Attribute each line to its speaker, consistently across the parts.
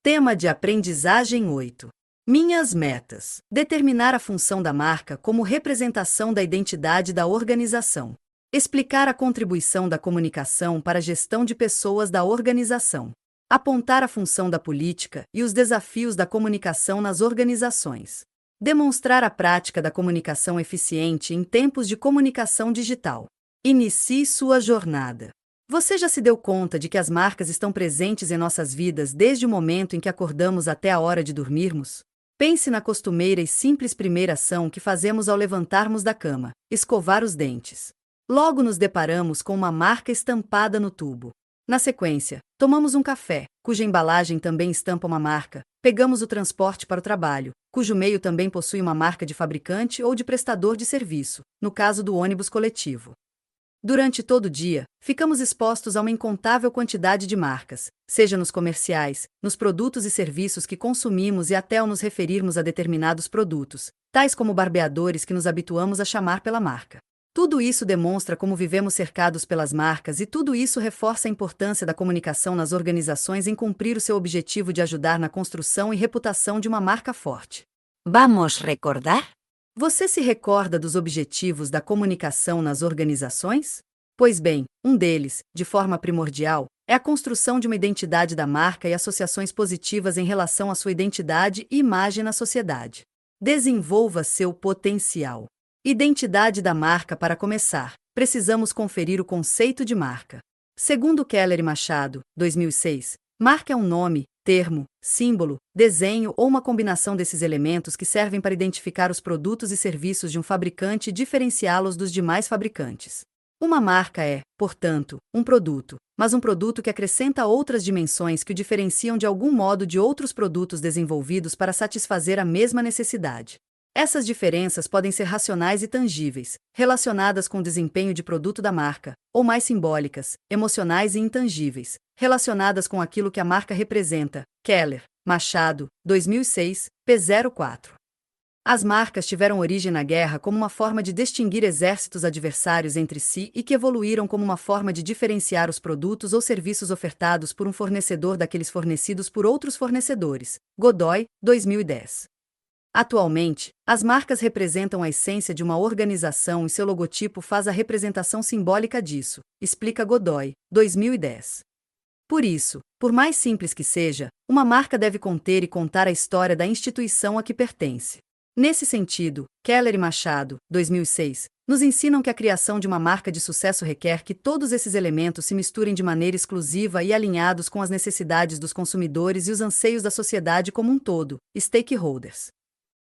Speaker 1: Tema de aprendizagem 8. Minhas metas. Determinar a função da marca como representação da identidade da organização. Explicar a contribuição da comunicação para a gestão de pessoas da organização. Apontar a função da política e os desafios da comunicação nas organizações. Demonstrar a prática da comunicação eficiente em tempos de comunicação digital. Inicie sua jornada. Você já se deu conta de que as marcas estão presentes em nossas vidas desde o momento em que acordamos até a hora de dormirmos? Pense na costumeira e simples primeira ação que fazemos ao levantarmos da cama: escovar os dentes. Logo nos deparamos com uma marca estampada no tubo. Na sequência, tomamos um café, cuja embalagem também estampa uma marca. Pegamos o transporte para o trabalho, cujo meio também possui uma marca de fabricante ou de prestador de serviço, no caso do ônibus coletivo. Durante todo o dia, ficamos expostos a uma incontável quantidade de marcas, seja nos comerciais, nos produtos e serviços que consumimos e até ao nos referirmos a determinados produtos, tais como barbeadores que nos habituamos a chamar pela marca. Tudo isso demonstra como vivemos cercados pelas marcas e tudo isso reforça a importância da comunicação nas organizações em cumprir o seu objetivo de ajudar na construção e reputação de uma marca forte.
Speaker 2: Vamos recordar?
Speaker 1: Você se recorda dos objetivos da comunicação nas organizações? Pois bem, um deles, de forma primordial, é a construção de uma identidade da marca e associações positivas em relação à sua identidade e imagem na sociedade. Desenvolva seu potencial. Identidade da marca. Para começar, precisamos conferir o conceito de marca. Segundo Keller e Machado, 2006, marca é um nome, termo, símbolo, desenho ou uma combinação desses elementos que servem para identificar os produtos e serviços de um fabricante e diferenciá-los dos demais fabricantes. Uma marca é, portanto, um produto, mas um produto que acrescenta outras dimensões que o diferenciam de algum modo de outros produtos desenvolvidos para satisfazer a mesma necessidade. Essas diferenças podem ser racionais e tangíveis, relacionadas com o desempenho de produto da marca, ou mais simbólicas, emocionais e intangíveis, relacionadas com aquilo que a marca representa. Keller, Machado, 2006, p. 04. As marcas tiveram origem na guerra como uma forma de distinguir exércitos adversários entre si e que evoluíram como uma forma de diferenciar os produtos ou serviços ofertados por um fornecedor daqueles fornecidos por outros fornecedores. Godoy, 2010. Atualmente, as marcas representam a essência de uma organização e seu logotipo faz a representação simbólica disso, explica Godoy, 2010. Por isso, por mais simples que seja, uma marca deve conter e contar a história da instituição a que pertence. Nesse sentido, Keller e Machado, 2006, nos ensinam que a criação de uma marca de sucesso requer que todos esses elementos se misturem de maneira exclusiva e alinhados com as necessidades dos consumidores e os anseios da sociedade como um todo, stakeholders.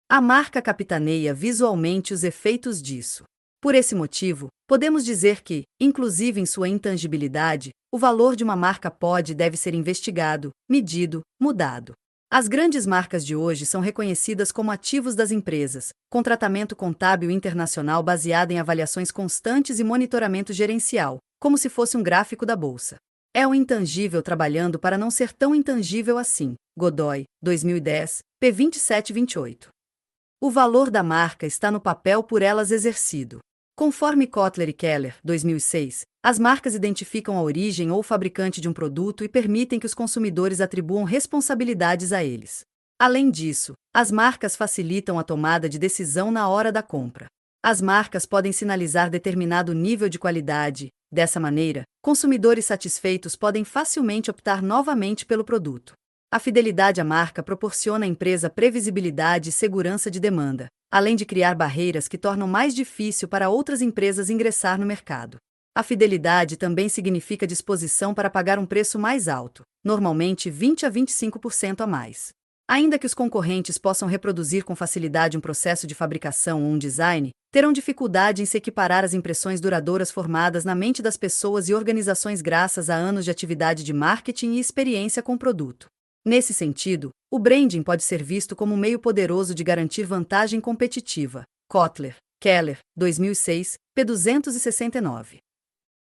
Speaker 1: A marca capitaneia visualmente os efeitos disso. Por esse motivo, podemos dizer que, inclusive em sua intangibilidade, o valor de uma marca pode e deve ser investigado, medido, mudado. As grandes marcas de hoje são reconhecidas como ativos das empresas, com tratamento contábil internacional baseado em avaliações constantes e monitoramento gerencial, como se fosse um gráfico da bolsa. É o intangível trabalhando para não ser tão intangível assim. Godoy, 2010, p. 27-28. O valor da marca está no papel por elas exercido. Conforme Kotler e Keller, 2006, as marcas identificam a origem ou o fabricante de um produto e permitem que os consumidores atribuam responsabilidades a eles. Além disso, as marcas facilitam a tomada de decisão na hora da compra. As marcas podem sinalizar determinado nível de qualidade. Dessa maneira, consumidores satisfeitos podem facilmente optar novamente pelo produto. A fidelidade à marca proporciona à empresa previsibilidade e segurança de demanda, além de criar barreiras que tornam mais difícil para outras empresas ingressar no mercado. A fidelidade também significa disposição para pagar um preço mais alto, normalmente 20 a 25% a mais. Ainda que os concorrentes possam reproduzir com facilidade um processo de fabricação ou um design, terão dificuldade em se equiparar às impressões duradouras formadas na mente das pessoas e organizações graças a anos de atividade de marketing e experiência com o produto. Nesse sentido, o branding pode ser visto como um meio poderoso de garantir vantagem competitiva. Kotler, Keller, 2006, p. 269.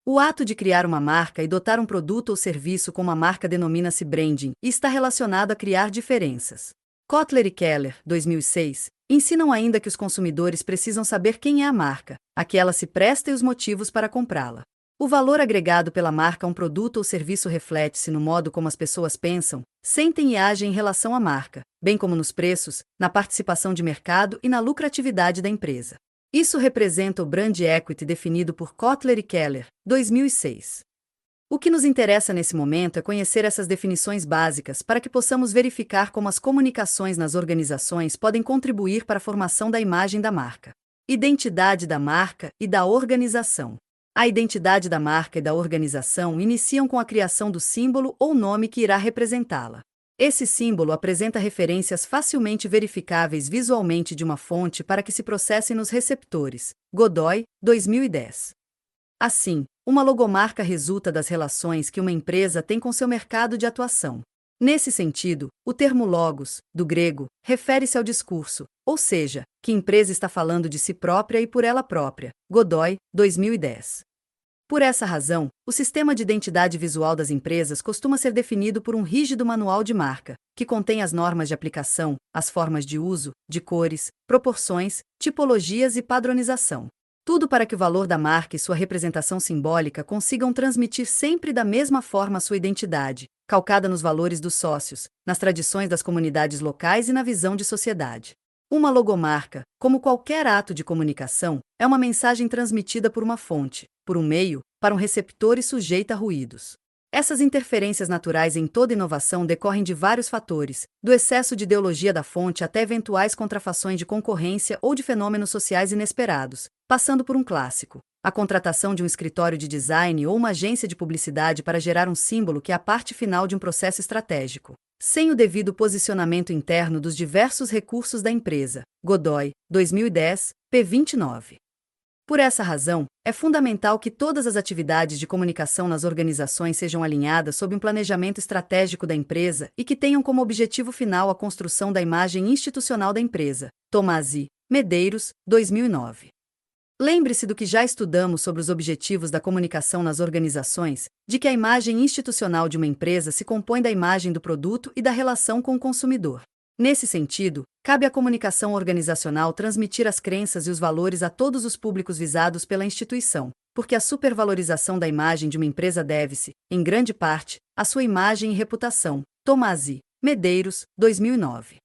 Speaker 1: O ato de criar uma marca e dotar um produto ou serviço com uma marca denomina-se branding e está relacionado a criar diferenças. Kotler e Keller, 2006, ensinam ainda que os consumidores precisam saber quem é a marca, a que ela se presta e os motivos para comprá-la. O valor agregado pela marca a um produto ou serviço reflete-se no modo como as pessoas pensam, sentem e agem em relação à marca, bem como nos preços, na participação de mercado e na lucratividade da empresa. Isso representa o Brand Equity definido por Kotler e Keller, 2006. O que nos interessa nesse momento é conhecer essas definições básicas para que possamos verificar como as comunicações nas organizações podem contribuir para a formação da imagem da marca. Identidade da marca e da organização. A identidade da marca e da organização iniciam com a criação do símbolo ou nome que irá representá-la. Esse símbolo apresenta referências facilmente verificáveis visualmente de uma fonte para que se processem nos receptores. Godoy, 2010. Assim, uma logomarca resulta das relações que uma empresa tem com seu mercado de atuação. Nesse sentido, o termo logos, do grego, refere-se ao discurso, ou seja, que empresa está falando de si própria e por ela própria. Godoy, 2010. Por essa razão, o sistema de identidade visual das empresas costuma ser definido por um rígido manual de marca, que contém as normas de aplicação, as formas de uso, de cores, proporções, tipologias e padronização. Tudo para que o valor da marca e sua representação simbólica consigam transmitir sempre da mesma forma sua identidade, calcada nos valores dos sócios, nas tradições das comunidades locais e na visão de sociedade. Uma logomarca, como qualquer ato de comunicação, é uma mensagem transmitida por uma fonte, por um meio, para um receptor e sujeita a ruídos. Essas interferências naturais em toda inovação decorrem de vários fatores, do excesso de ideologia da fonte até eventuais contrafações de concorrência ou de fenômenos sociais inesperados, passando por um clássico, a contratação de um escritório de design ou uma agência de publicidade para gerar um símbolo que é a parte final de um processo estratégico, sem o devido posicionamento interno dos diversos recursos da empresa. Godoy, 2010, p. 29. Por essa razão, é fundamental que todas as atividades de comunicação nas organizações sejam alinhadas sob um planejamento estratégico da empresa e que tenham como objetivo final a construção da imagem institucional da empresa. Tomasi, Medeiros, 2009. Lembre-se do que já estudamos sobre os objetivos da comunicação nas organizações, de que a imagem institucional de uma empresa se compõe da imagem do produto e da relação com o consumidor. Nesse sentido, cabe à comunicação organizacional transmitir as crenças e os valores a todos os públicos visados pela instituição, porque a supervalorização da imagem de uma empresa deve-se, em grande parte, à sua imagem e reputação. Tomasi, Medeiros, 2009.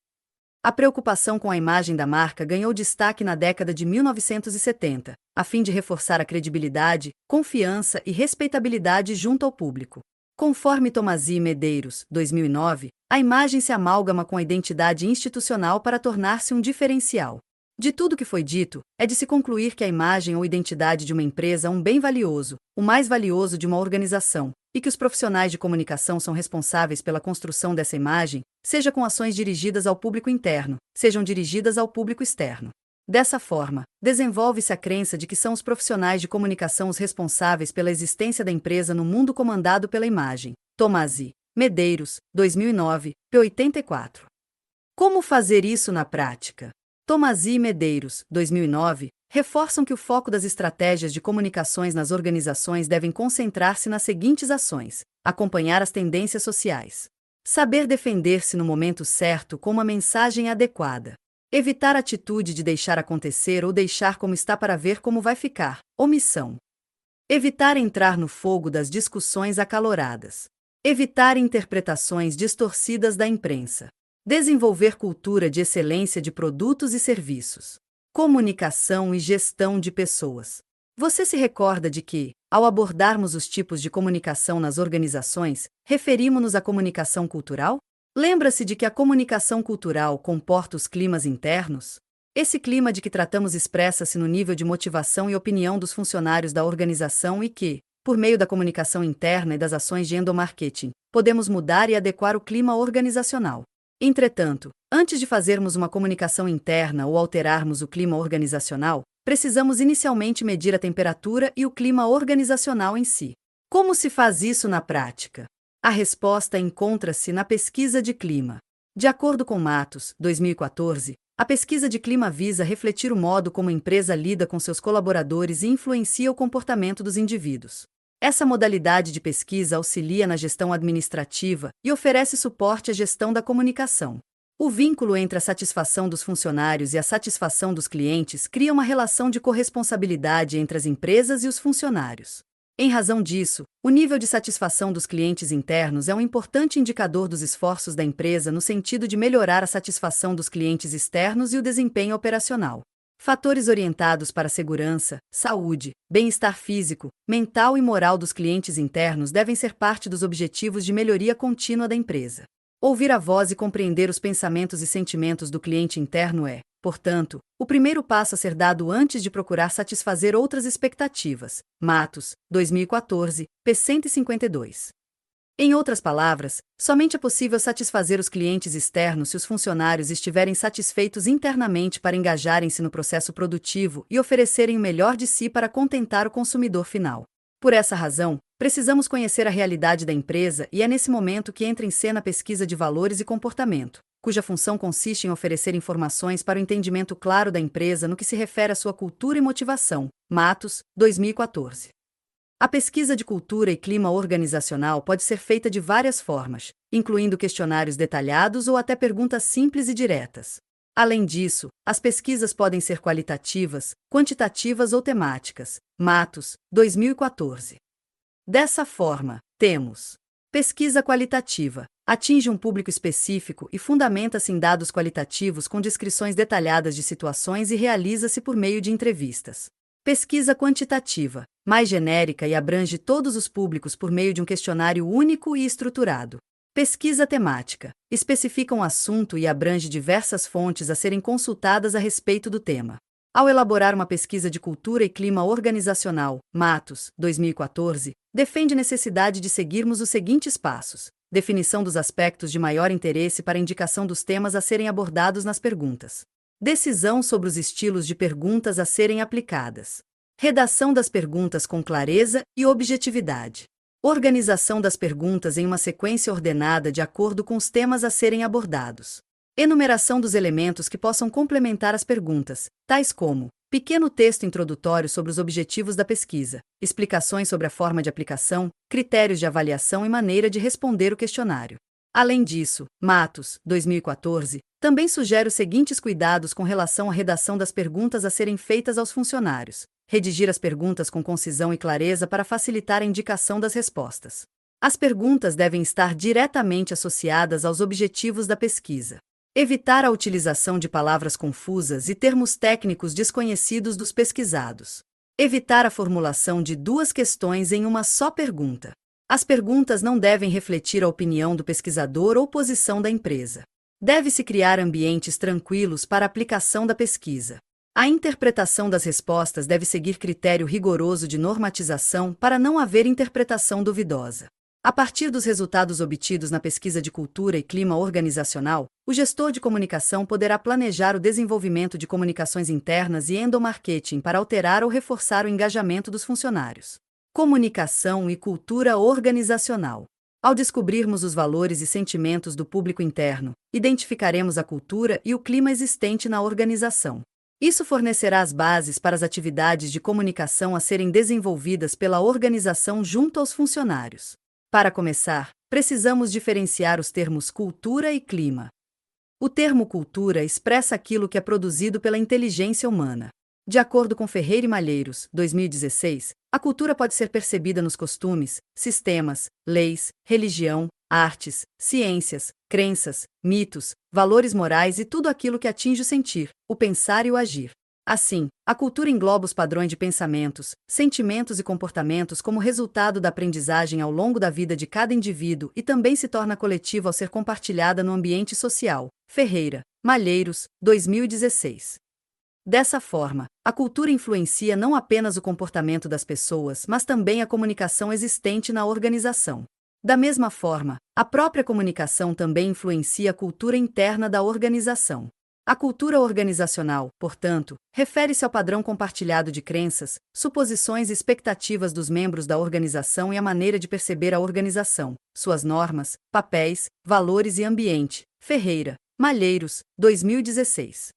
Speaker 1: A preocupação com a imagem da marca ganhou destaque na década de 1970, a fim de reforçar a credibilidade, confiança e respeitabilidade junto ao público. Conforme Tomasi Medeiros, 2009, a imagem se amálgama com a identidade institucional para tornar-se um diferencial. De tudo que foi dito, é de se concluir que a imagem ou identidade de uma empresa é um bem valioso, o mais valioso de uma organização, e que os profissionais de comunicação são responsáveis pela construção dessa imagem, seja com ações dirigidas ao público interno, sejam dirigidas ao público externo. Dessa forma, desenvolve-se a crença de que são os profissionais de comunicação os responsáveis pela existência da empresa no mundo comandado pela imagem. Tomasi, Medeiros, 2009, p. 84. Como fazer isso na prática? Tomasi e Medeiros, 2009, reforçam que o foco das estratégias de comunicações nas organizações devem concentrar-se nas seguintes ações: acompanhar as tendências sociais, saber defender-se no momento certo com uma mensagem adequada, evitar a atitude de deixar acontecer ou deixar como está para ver como vai ficar, omissão, evitar entrar no fogo das discussões acaloradas, evitar interpretações distorcidas da imprensa, desenvolver cultura de excelência de produtos e serviços, comunicação e gestão de pessoas. Você se recorda de que, ao abordarmos os tipos de comunicação nas organizações, referimos-nos à comunicação cultural? Lembra-se de que a comunicação cultural comporta os climas internos? Esse clima de que tratamos expressa-se no nível de motivação e opinião dos funcionários da organização e que, por meio da comunicação interna e das ações de endomarketing, podemos mudar e adequar o clima organizacional. Entretanto, antes de fazermos uma comunicação interna ou alterarmos o clima organizacional, precisamos inicialmente medir a temperatura e o clima organizacional em si. Como se faz isso na prática? A resposta encontra-se na pesquisa de clima. De acordo com Matos, 2014, a pesquisa de clima visa refletir o modo como a empresa lida com seus colaboradores e influencia o comportamento dos indivíduos. Essa modalidade de pesquisa auxilia na gestão administrativa e oferece suporte à gestão da comunicação. O vínculo entre a satisfação dos funcionários e a satisfação dos clientes cria uma relação de corresponsabilidade entre as empresas e os funcionários. Em razão disso, o nível de satisfação dos clientes internos é um importante indicador dos esforços da empresa no sentido de melhorar a satisfação dos clientes externos e o desempenho operacional. Fatores orientados para a segurança, saúde, bem-estar físico, mental e moral dos clientes internos devem ser parte dos objetivos de melhoria contínua da empresa. Ouvir a voz e compreender os pensamentos e sentimentos do cliente interno é, portanto, o primeiro passo a ser dado antes de procurar satisfazer outras expectativas. Matos, 2014, p. 152. Em outras palavras, somente é possível satisfazer os clientes externos se os funcionários estiverem satisfeitos internamente para engajarem-se no processo produtivo e oferecerem o melhor de si para contentar o consumidor final. Por essa razão, precisamos conhecer a realidade da empresa e é nesse momento que entra em cena a pesquisa de valores e comportamento, cuja função consiste em oferecer informações para o entendimento claro da empresa no que se refere à sua cultura e motivação. Matos, 2014. A pesquisa de cultura e clima organizacional pode ser feita de várias formas, incluindo questionários detalhados ou até perguntas simples e diretas. Além disso, as pesquisas podem ser qualitativas, quantitativas ou temáticas. Matos, 2014. Dessa forma, temos: pesquisa qualitativa. Atinge um público específico e fundamenta-se em dados qualitativos com descrições detalhadas de situações e realiza-se por meio de entrevistas. Pesquisa quantitativa. Mais genérica e abrange todos os públicos por meio de um questionário único e estruturado. Pesquisa temática. Especifica um assunto e abrange diversas fontes a serem consultadas a respeito do tema. Ao elaborar uma pesquisa de cultura e clima organizacional, Matos, 2014, defende a necessidade de seguirmos os seguintes passos: definição dos aspectos de maior interesse para a indicação dos temas a serem abordados nas perguntas. Decisão sobre os estilos de perguntas a serem aplicadas. Redação das perguntas com clareza e objetividade. Organização das perguntas em uma sequência ordenada de acordo com os temas a serem abordados. Enumeração dos elementos que possam complementar as perguntas, tais como pequeno texto introdutório sobre os objetivos da pesquisa, explicações sobre a forma de aplicação, critérios de avaliação e maneira de responder o questionário. Além disso, Matos, 2014, também sugere os seguintes cuidados com relação à redação das perguntas a serem feitas aos funcionários. Redigir as perguntas com concisão e clareza para facilitar a indicação das respostas. As perguntas devem estar diretamente associadas aos objetivos da pesquisa. Evitar a utilização de palavras confusas e termos técnicos desconhecidos dos pesquisados. Evitar a formulação de duas questões em uma só pergunta. As perguntas não devem refletir a opinião do pesquisador ou posição da empresa. Deve-se criar ambientes tranquilos para a aplicação da pesquisa. A interpretação das respostas deve seguir critério rigoroso de normatização para não haver interpretação duvidosa. A partir dos resultados obtidos na pesquisa de cultura e clima organizacional, o gestor de comunicação poderá planejar o desenvolvimento de comunicações internas e endomarketing para alterar ou reforçar o engajamento dos funcionários. Comunicação e cultura organizacional. Ao descobrirmos os valores e sentimentos do público interno, identificaremos a cultura e o clima existente na organização. Isso fornecerá as bases para as atividades de comunicação a serem desenvolvidas pela organização junto aos funcionários. Para começar, precisamos diferenciar os termos cultura e clima. O termo cultura expressa aquilo que é produzido pela inteligência humana. De acordo com Ferreira e Malheiros, 2016, a cultura pode ser percebida nos costumes, sistemas, leis, religião, artes, ciências, crenças, mitos, valores morais e tudo aquilo que atinge o sentir, o pensar e o agir. Assim, a cultura engloba os padrões de pensamentos, sentimentos e comportamentos como resultado da aprendizagem ao longo da vida de cada indivíduo e também se torna coletiva ao ser compartilhada no ambiente social. Ferreira, Malheiros, 2016. Dessa forma, a cultura influencia não apenas o comportamento das pessoas, mas também a comunicação existente na organização. Da mesma forma, a própria comunicação também influencia a cultura interna da organização. A cultura organizacional, portanto, refere-se ao padrão compartilhado de crenças, suposições e expectativas dos membros da organização e à maneira de perceber a organização, suas normas, papéis, valores e ambiente. Ferreira, Malheiros, 2016.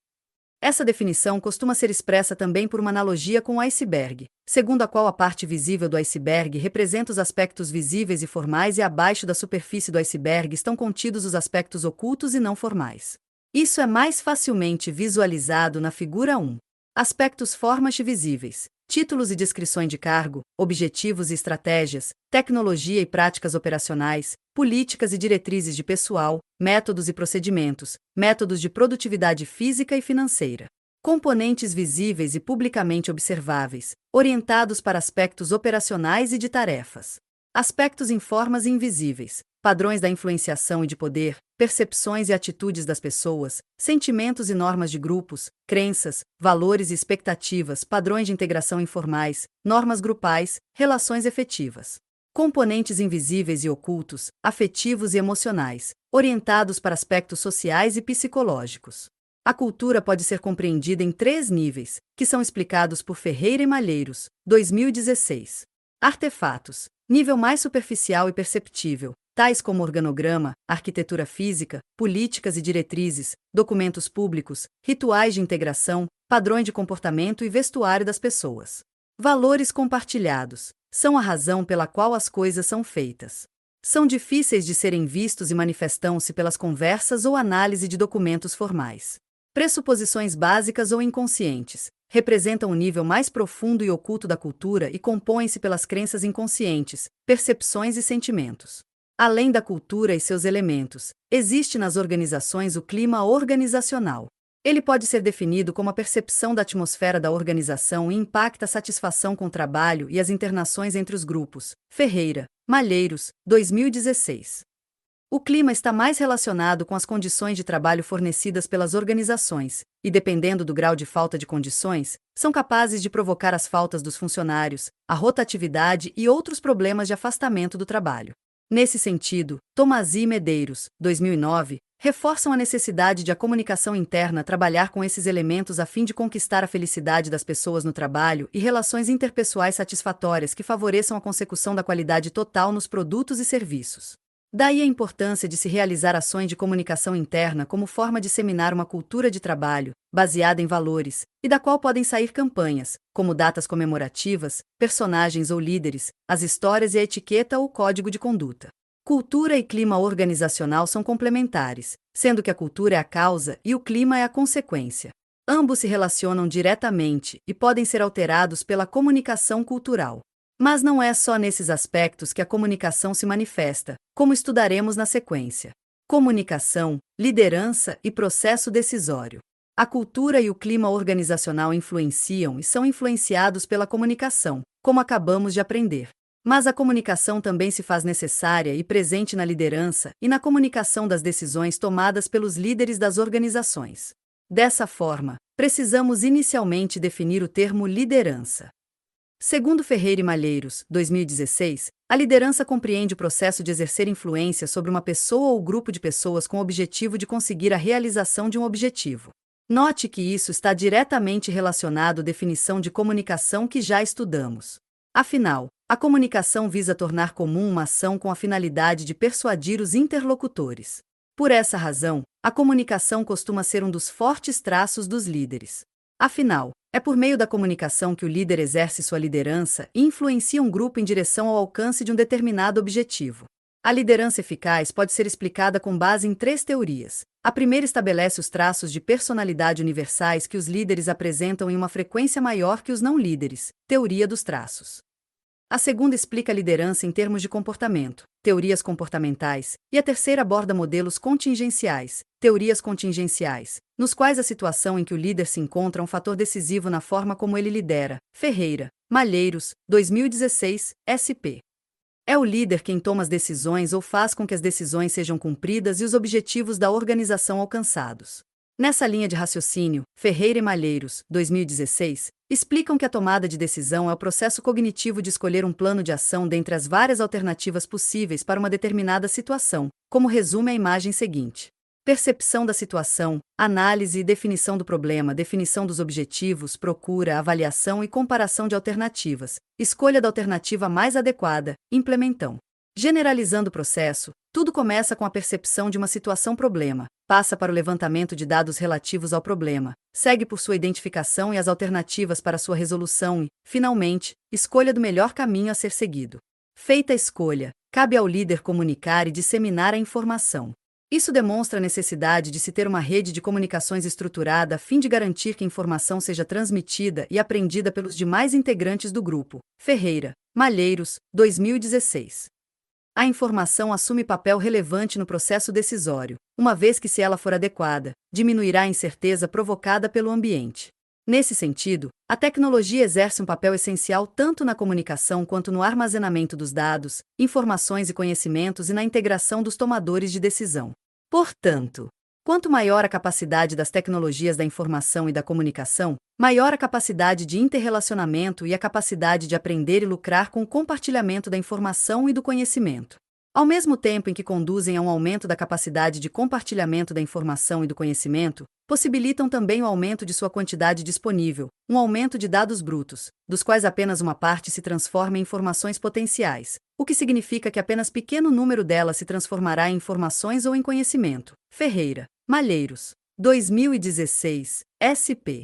Speaker 1: Essa definição costuma ser expressa também por uma analogia com o iceberg, segundo a qual a parte visível do iceberg representa os aspectos visíveis e formais e abaixo da superfície do iceberg estão contidos os aspectos ocultos e não formais. Isso é mais facilmente visualizado na figura 1. Aspectos formas visíveis. títulos e descrições de cargo, objetivos e estratégias, tecnologia e práticas operacionais, políticas e diretrizes de pessoal, métodos e procedimentos, métodos de produtividade física e financeira. Componentes visíveis e publicamente observáveis, orientados para aspectos operacionais e de tarefas. Aspectos em formas invisíveis, padrões da influenciação e de poder, percepções e atitudes das pessoas, sentimentos e normas de grupos, crenças, valores e expectativas, padrões de integração informais, normas grupais, relações efetivas. Componentes invisíveis e ocultos, afetivos e emocionais, orientados para aspectos sociais e psicológicos. A cultura pode ser compreendida em 3 níveis, que são explicados por Ferreira e Malheiros, 2016. Artefatos. Nível mais superficial e perceptível, tais como organograma, arquitetura física, políticas e diretrizes, documentos públicos, rituais de integração, padrões de comportamento e vestuário das pessoas. Valores compartilhados. São a razão pela qual as coisas são feitas. São difíceis de serem vistos e manifestam-se pelas conversas ou análise de documentos formais. Pressuposições básicas ou inconscientes. Representam o nível mais profundo e oculto da cultura e compõem-se pelas crenças inconscientes, percepções e sentimentos. Além da cultura e seus elementos, existe nas organizações o clima organizacional. Ele pode ser definido como a percepção da atmosfera da organização e impacta a satisfação com o trabalho e as internações entre os grupos. Ferreira, Malheiros, 2016. O clima está mais relacionado com as condições de trabalho fornecidas pelas organizações, e dependendo do grau de falta de condições, são capazes de provocar as faltas dos funcionários, a rotatividade e outros problemas de afastamento do trabalho. Nesse sentido, Tomasi e Medeiros, 2009, reforçam a necessidade de a comunicação interna trabalhar com esses elementos a fim de conquistar a felicidade das pessoas no trabalho e relações interpessoais satisfatórias que favoreçam a consecução da qualidade total nos produtos e serviços. Daí a importância de se realizar ações de comunicação interna como forma de disseminar uma cultura de trabalho, baseada em valores, e da qual podem sair campanhas, como datas comemorativas, personagens ou líderes, as histórias e a etiqueta ou código de conduta. Cultura e clima organizacional são complementares, sendo que a cultura é a causa e o clima é a consequência. Ambos se relacionam diretamente e podem ser alterados pela comunicação cultural. Mas não é só nesses aspectos que a comunicação se manifesta, como estudaremos na sequência. Comunicação, liderança e processo decisório. A cultura e o clima organizacional influenciam e são influenciados pela comunicação, como acabamos de aprender. Mas a comunicação também se faz necessária e presente na liderança e na comunicação das decisões tomadas pelos líderes das organizações. Dessa forma, precisamos inicialmente definir o termo liderança. Segundo Ferreira e Malheiros, 2016, a liderança compreende o processo de exercer influência sobre uma pessoa ou grupo de pessoas com o objetivo de conseguir a realização de um objetivo. Note que isso está diretamente relacionado à definição de comunicação que já estudamos. Afinal, a comunicação visa tornar comum uma ação com a finalidade de persuadir os interlocutores. Por essa razão, a comunicação costuma ser um dos fortes traços dos líderes. Afinal, é por meio da comunicação que o líder exerce sua liderança e influencia um grupo em direção ao alcance de um determinado objetivo. A liderança eficaz pode ser explicada com base em 3 teorias. A primeira estabelece os traços de personalidade universais que os líderes apresentam em uma frequência maior que os não líderes, teoria dos traços. A segunda explica a liderança em termos de comportamento, teorias comportamentais, e a terceira aborda modelos contingenciais, teorias contingenciais, nos quais a situação em que o líder se encontra é um fator decisivo na forma como ele lidera. Ferreira, Malheiros, 2016, SP. É o líder quem toma as decisões ou faz com que as decisões sejam cumpridas e os objetivos da organização alcançados. Nessa linha de raciocínio, Ferreira e Malheiros, 2016, explicam que a tomada de decisão é o processo cognitivo de escolher um plano de ação dentre as várias alternativas possíveis para uma determinada situação, como resume a imagem seguinte. Percepção da situação, análise e definição do problema, definição dos objetivos, procura, avaliação e comparação de alternativas, escolha da alternativa mais adequada, implementão. Generalizando o processo, tudo começa com a percepção de uma situação-problema, passa para o levantamento de dados relativos ao problema, segue por sua identificação e as alternativas para sua resolução e, finalmente, escolha do melhor caminho a ser seguido. Feita a escolha, cabe ao líder comunicar e disseminar a informação. Isso demonstra a necessidade de se ter uma rede de comunicações estruturada a fim de garantir que a informação seja transmitida e aprendida pelos demais integrantes do grupo. Ferreira, Malheiros, 2016. A informação assume papel relevante no processo decisório, uma vez que, se ela for adequada, diminuirá a incerteza provocada pelo ambiente. Nesse sentido, a tecnologia exerce um papel essencial tanto na comunicação quanto no armazenamento dos dados, informações e conhecimentos e na integração dos tomadores de decisão. Portanto, quanto maior a capacidade das tecnologias da informação e da comunicação, maior a capacidade de interrelacionamento e a capacidade de aprender e lucrar com o compartilhamento da informação e do conhecimento. Ao mesmo tempo em que conduzem a um aumento da capacidade de compartilhamento da informação e do conhecimento, possibilitam também o aumento de sua quantidade disponível, um aumento de dados brutos, dos quais apenas uma parte se transforma em informações potenciais, o que significa que apenas pequeno número delas se transformará em informações ou em conhecimento. Ferreira, Malheiros, 2016, SP.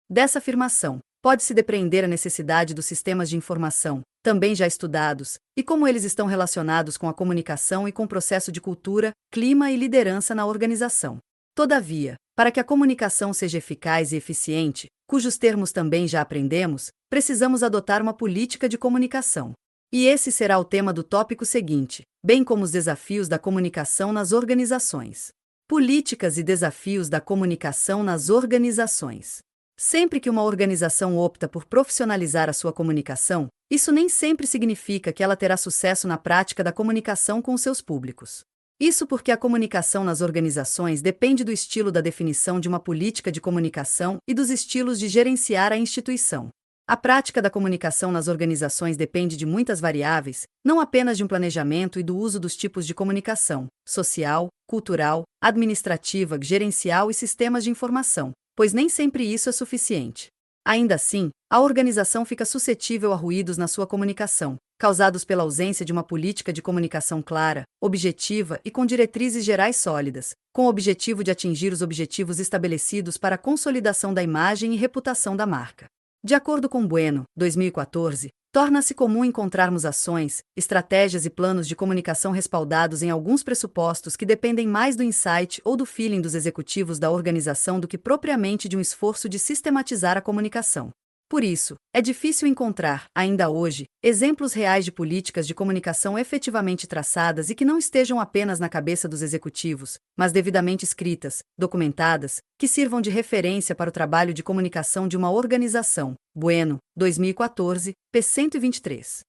Speaker 1: Dessa afirmação, pode-se depreender a necessidade dos sistemas de informação, também já estudados, e como eles estão relacionados com a comunicação e com o processo de cultura, clima e liderança na organização. Todavia, para que a comunicação seja eficaz e eficiente, cujos termos também já aprendemos, precisamos adotar uma política de comunicação. E esse será o tema do tópico seguinte, bem como os desafios da comunicação nas organizações. Políticas e desafios da comunicação nas organizações. Sempre que uma organização opta por profissionalizar a sua comunicação, isso nem sempre significa que ela terá sucesso na prática da comunicação com seus públicos. Isso porque a comunicação nas organizações depende do estilo da definição de uma política de comunicação e dos estilos de gerenciar a instituição. A prática da comunicação nas organizações depende de muitas variáveis, não apenas de um planejamento e do uso dos tipos de comunicação, social, cultural, administrativa, gerencial e sistemas de informação, pois nem sempre isso é suficiente. Ainda assim, a organização fica suscetível a ruídos na sua comunicação, causados pela ausência de uma política de comunicação clara, objetiva e com diretrizes gerais sólidas, com o objetivo de atingir os objetivos estabelecidos para a consolidação da imagem e reputação da marca. De acordo com Bueno, 2014, torna-se comum encontrarmos ações, estratégias e planos de comunicação respaldados em alguns pressupostos que dependem mais do insight ou do feeling dos executivos da organização do que propriamente de um esforço de sistematizar a comunicação. Por isso, é difícil encontrar, ainda hoje, exemplos reais de políticas de comunicação efetivamente traçadas e que não estejam apenas na cabeça dos executivos, mas devidamente escritas, documentadas, que sirvam de referência para o trabalho de comunicação de uma organização. Bueno, 2014, p. 123.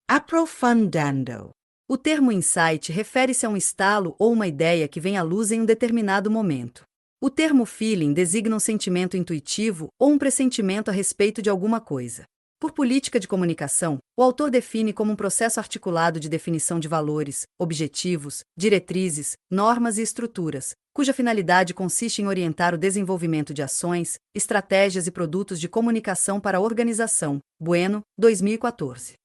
Speaker 1: Aprofundando. O termo insight refere-se a um estalo ou uma ideia que vem à luz em um determinado momento. O termo feeling designa um sentimento intuitivo ou um pressentimento a respeito de alguma coisa. Por política de comunicação, o autor define como um processo articulado de definição de valores, objetivos, diretrizes, normas e estruturas, cuja finalidade consiste em orientar o desenvolvimento de ações, estratégias e produtos de comunicação para a organização. Bueno, 2014.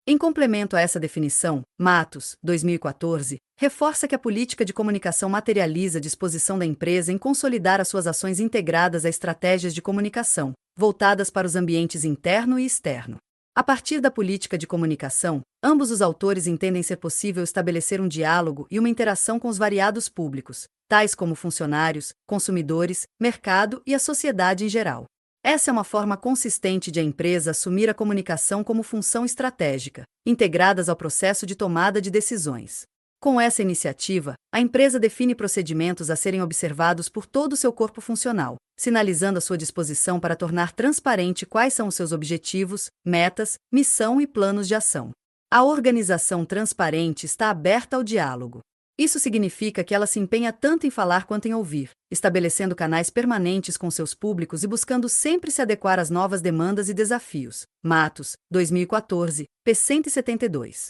Speaker 1: Em complemento a essa definição, Matos, 2014, reforça que a política de comunicação materializa a disposição da empresa em consolidar as suas ações integradas a estratégias de comunicação, voltadas para os ambientes interno e externo. A partir da política de comunicação, ambos os autores entendem ser possível estabelecer um diálogo e uma interação com os variados públicos, tais como funcionários, consumidores, mercado e a sociedade em geral. Essa é uma forma consistente de a empresa assumir a comunicação como função estratégica, integradas ao processo de tomada de decisões. Com essa iniciativa, a empresa define procedimentos a serem observados por todo o seu corpo funcional, sinalizando a sua disposição para tornar transparente quais são os seus objetivos, metas, missão e planos de ação. A organização transparente está aberta ao diálogo. Isso significa que ela se empenha tanto em falar quanto em ouvir, estabelecendo canais permanentes com seus públicos e buscando sempre se adequar às novas demandas e desafios. Matos, 2014, p. 172.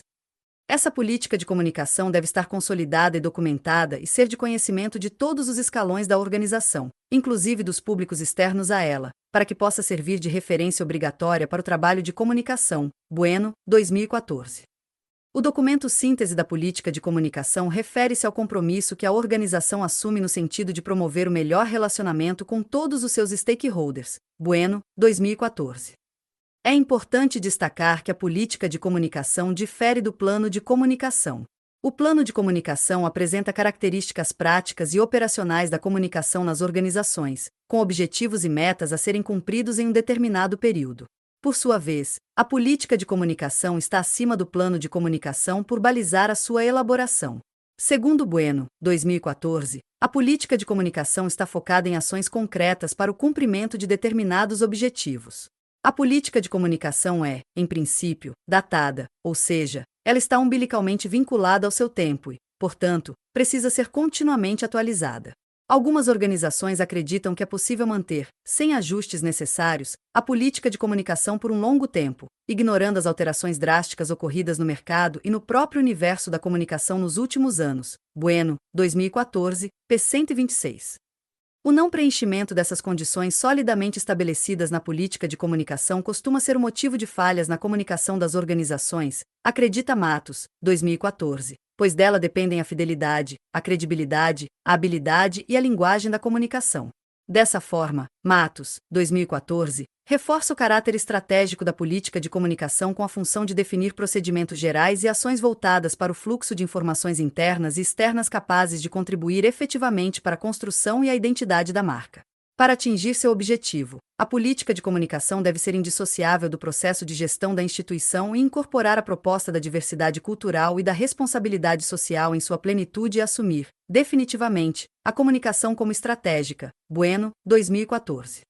Speaker 1: Essa política de comunicação deve estar consolidada e documentada e ser de conhecimento de todos os escalões da organização, inclusive dos públicos externos a ela, para que possa servir de referência obrigatória para o trabalho de comunicação. Bueno, 2014. O documento Síntese da Política de Comunicação refere-se ao compromisso que a organização assume no sentido de promover o melhor relacionamento com todos os seus stakeholders. Bueno, 2014. É importante destacar que a política de comunicação difere do plano de comunicação. O plano de comunicação apresenta características práticas e operacionais da comunicação nas organizações, com objetivos e metas a serem cumpridos em um determinado período. Por sua vez, a política de comunicação está acima do plano de comunicação por balizar a sua elaboração. Segundo Bueno, 2014, a política de comunicação está focada em ações concretas para o cumprimento de determinados objetivos. A política de comunicação é, em princípio, datada, ou seja, ela está umbilicalmente vinculada ao seu tempo e, portanto, precisa ser continuamente atualizada. Algumas organizações acreditam que é possível manter, sem ajustes necessários, a política de comunicação por um longo tempo, ignorando as alterações drásticas ocorridas no mercado e no próprio universo da comunicação nos últimos anos. Bueno, 2014, p. 126. O não preenchimento dessas condições solidamente estabelecidas na política de comunicação costuma ser o motivo de falhas na comunicação das organizações, acredita Matos, 2014, pois dela dependem a fidelidade, a credibilidade, a habilidade e a linguagem da comunicação. Dessa forma, Matos, 2014, reforça o caráter estratégico da política de comunicação com a função de definir procedimentos gerais e ações voltadas para o fluxo de informações internas e externas capazes de contribuir efetivamente para a construção e a identidade da marca. Para atingir seu objetivo, a política de comunicação deve ser indissociável do processo de gestão da instituição e incorporar a proposta da diversidade cultural e da responsabilidade social em sua plenitude e assumir, definitivamente, a comunicação como estratégica. Bueno, 2014.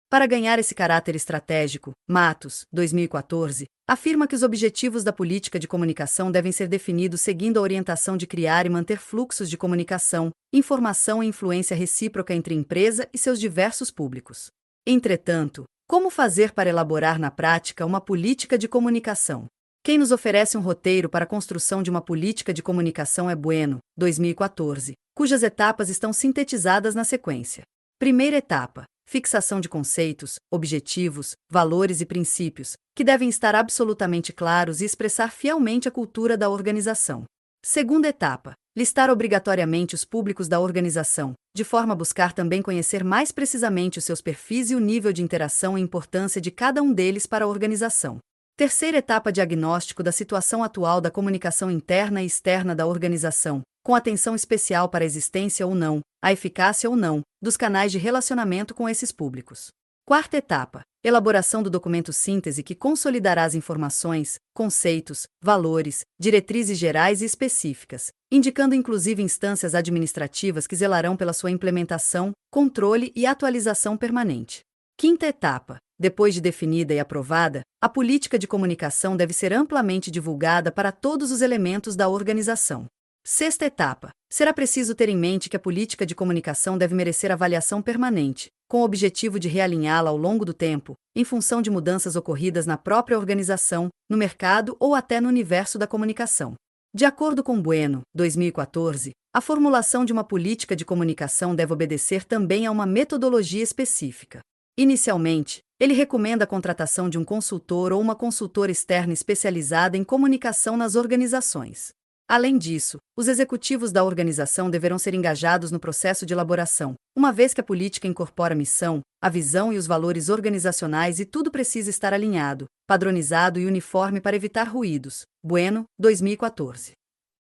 Speaker 1: Para ganhar esse caráter estratégico, Matos, 2014, afirma que os objetivos da política de comunicação devem ser definidos seguindo a orientação de criar e manter fluxos de comunicação, informação e influência recíproca entre empresa e seus diversos públicos. Entretanto, como fazer para elaborar na prática uma política de comunicação? Quem nos oferece um roteiro para a construção de uma política de comunicação é Bueno, 2014, cujas etapas estão sintetizadas na sequência. Primeira etapa: fixação de conceitos, objetivos, valores e princípios, que devem estar absolutamente claros e expressar fielmente a cultura da organização. Segunda etapa: listar obrigatoriamente os públicos da organização, de forma a buscar também conhecer mais precisamente os seus perfis e o nível de interação e importância de cada um deles para a organização. Terceira etapa: diagnóstico da situação atual da comunicação interna e externa da organização, com atenção especial para a existência ou não, a eficácia ou não, dos canais de relacionamento com esses públicos. Quarta etapa: elaboração do documento síntese que consolidará as informações, conceitos, valores, diretrizes gerais e específicas, indicando inclusive instâncias administrativas que zelarão pela sua implementação, controle e atualização permanente. Quinta etapa: depois de definida e aprovada, a política de comunicação deve ser amplamente divulgada para todos os elementos da organização. Sexta etapa: será preciso ter em mente que a política de comunicação deve merecer avaliação permanente, com o objetivo de realinhá-la ao longo do tempo, em função de mudanças ocorridas na própria organização, no mercado ou até no universo da comunicação. De acordo com Bueno, 2014, a formulação de uma política de comunicação deve obedecer também a uma metodologia específica. Inicialmente, ele recomenda a contratação de um consultor ou uma consultora externa especializada em comunicação nas organizações. Além disso, os executivos da organização deverão ser engajados no processo de elaboração, uma vez que a política incorpora a missão, a visão e os valores organizacionais e tudo precisa estar alinhado, padronizado e uniforme para evitar ruídos. Bueno, 2014.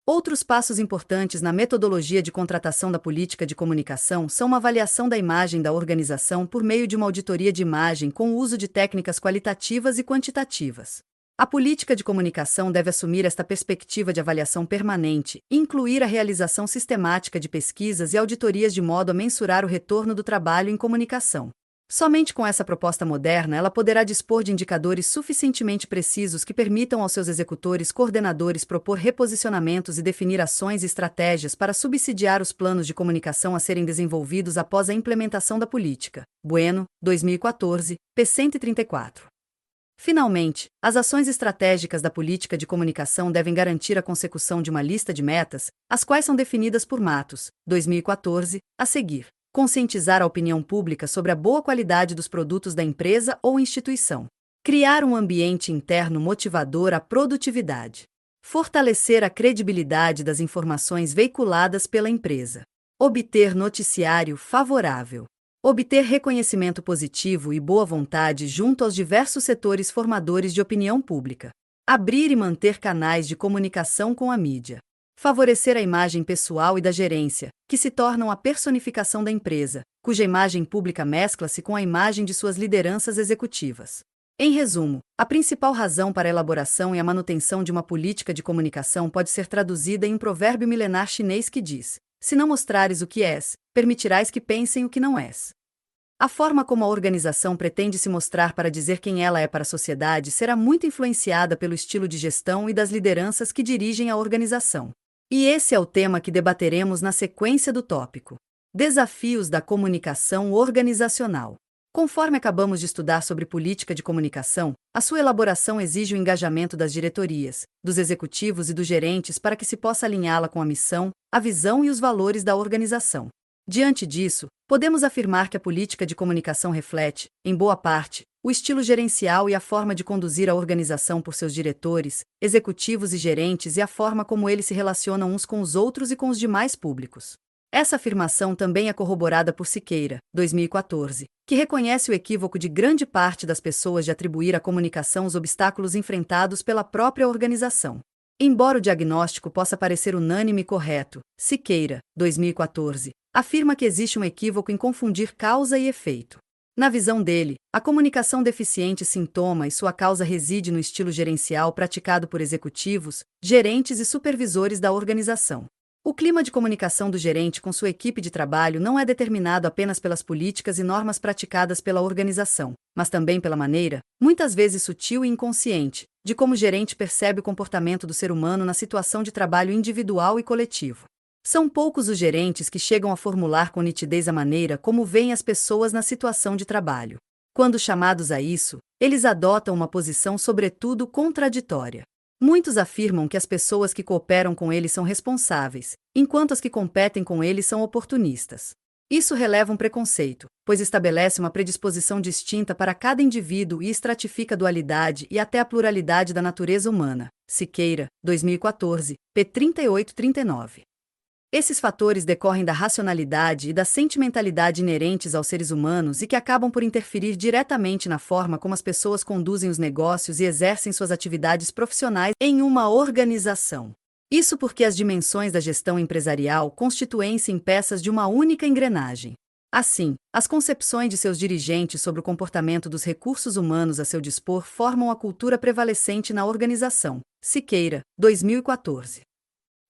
Speaker 1: Outros passos importantes na metodologia de contratação da política de comunicação são uma avaliação da imagem da organização por meio de uma auditoria de imagem com o uso de técnicas qualitativas e quantitativas. A política de comunicação deve assumir esta perspectiva de avaliação permanente e incluir a realização sistemática de pesquisas e auditorias de modo a mensurar o retorno do trabalho em comunicação. Somente com essa proposta moderna ela poderá dispor de indicadores suficientemente precisos que permitam aos seus executores coordenadores propor reposicionamentos e definir ações e estratégias para subsidiar os planos de comunicação a serem desenvolvidos após a implementação da política. Bueno, 2014, p. 134. Finalmente, as ações estratégicas da política de comunicação devem garantir a consecução de uma lista de metas, as quais são definidas por Matos, 2014, a seguir. Conscientizar a opinião pública sobre a boa qualidade dos produtos da empresa ou instituição. Criar um ambiente interno motivador à produtividade. Fortalecer a credibilidade das informações veiculadas pela empresa. Obter noticiário favorável. Obter reconhecimento positivo e boa vontade junto aos diversos setores formadores de opinião pública. Abrir e manter canais de comunicação com a mídia. Favorecer a imagem pessoal e da gerência, que se tornam a personificação da empresa, cuja imagem pública mescla-se com a imagem de suas lideranças executivas. Em resumo, a principal razão para a elaboração e a manutenção de uma política de comunicação pode ser traduzida em um provérbio milenar chinês que diz: se não mostrares o que és, permitirás que pensem o que não és. A forma como a organização pretende se mostrar para dizer quem ela é para a sociedade será muito influenciada pelo estilo de gestão e das lideranças que dirigem a organização. E esse é o tema que debateremos na sequência do tópico: Desafios da comunicação organizacional. Conforme acabamos de estudar sobre política de comunicação, a sua elaboração exige o engajamento das diretorias, dos executivos e dos gerentes para que se possa alinhá-la com a missão, a visão e os valores da organização. Diante disso, podemos afirmar que a política de comunicação reflete, em boa parte, o estilo gerencial e a forma de conduzir a organização por seus diretores, executivos e gerentes e a forma como eles se relacionam uns com os outros e com os demais públicos. Essa afirmação também é corroborada por Siqueira, 2014, que reconhece o equívoco de grande parte das pessoas de atribuir à comunicação os obstáculos enfrentados pela própria organização. Embora o diagnóstico possa parecer unânime e correto, Siqueira, 2014, afirma que existe um equívoco em confundir causa e efeito. Na visão dele, a comunicação deficiente sintoma e sua causa reside no estilo gerencial praticado por executivos, gerentes e supervisores da organização. O clima de comunicação do gerente com sua equipe de trabalho não é determinado apenas pelas políticas e normas praticadas pela organização, mas também pela maneira, muitas vezes sutil e inconsciente, de como o gerente percebe o comportamento do ser humano na situação de trabalho individual e coletivo. São poucos os gerentes que chegam a formular com nitidez a maneira como veem as pessoas na situação de trabalho. Quando chamados a isso, eles adotam uma posição sobretudo contraditória. Muitos afirmam que as pessoas que cooperam com eles são responsáveis, enquanto as que competem com eles são oportunistas. Isso releva um preconceito, pois estabelece uma predisposição distinta para cada indivíduo e estratifica a dualidade e até a pluralidade da natureza humana. Siqueira, 2014, p. 38-39. Esses fatores decorrem da racionalidade e da sentimentalidade inerentes aos seres humanos e que acabam por interferir diretamente na forma como as pessoas conduzem os negócios e exercem suas atividades profissionais em uma organização. Isso porque as dimensões da gestão empresarial constituem-se em peças de uma única engrenagem. Assim, as concepções de seus dirigentes sobre o comportamento dos recursos humanos a seu dispor formam a cultura prevalecente na organização. Siqueira, 2014.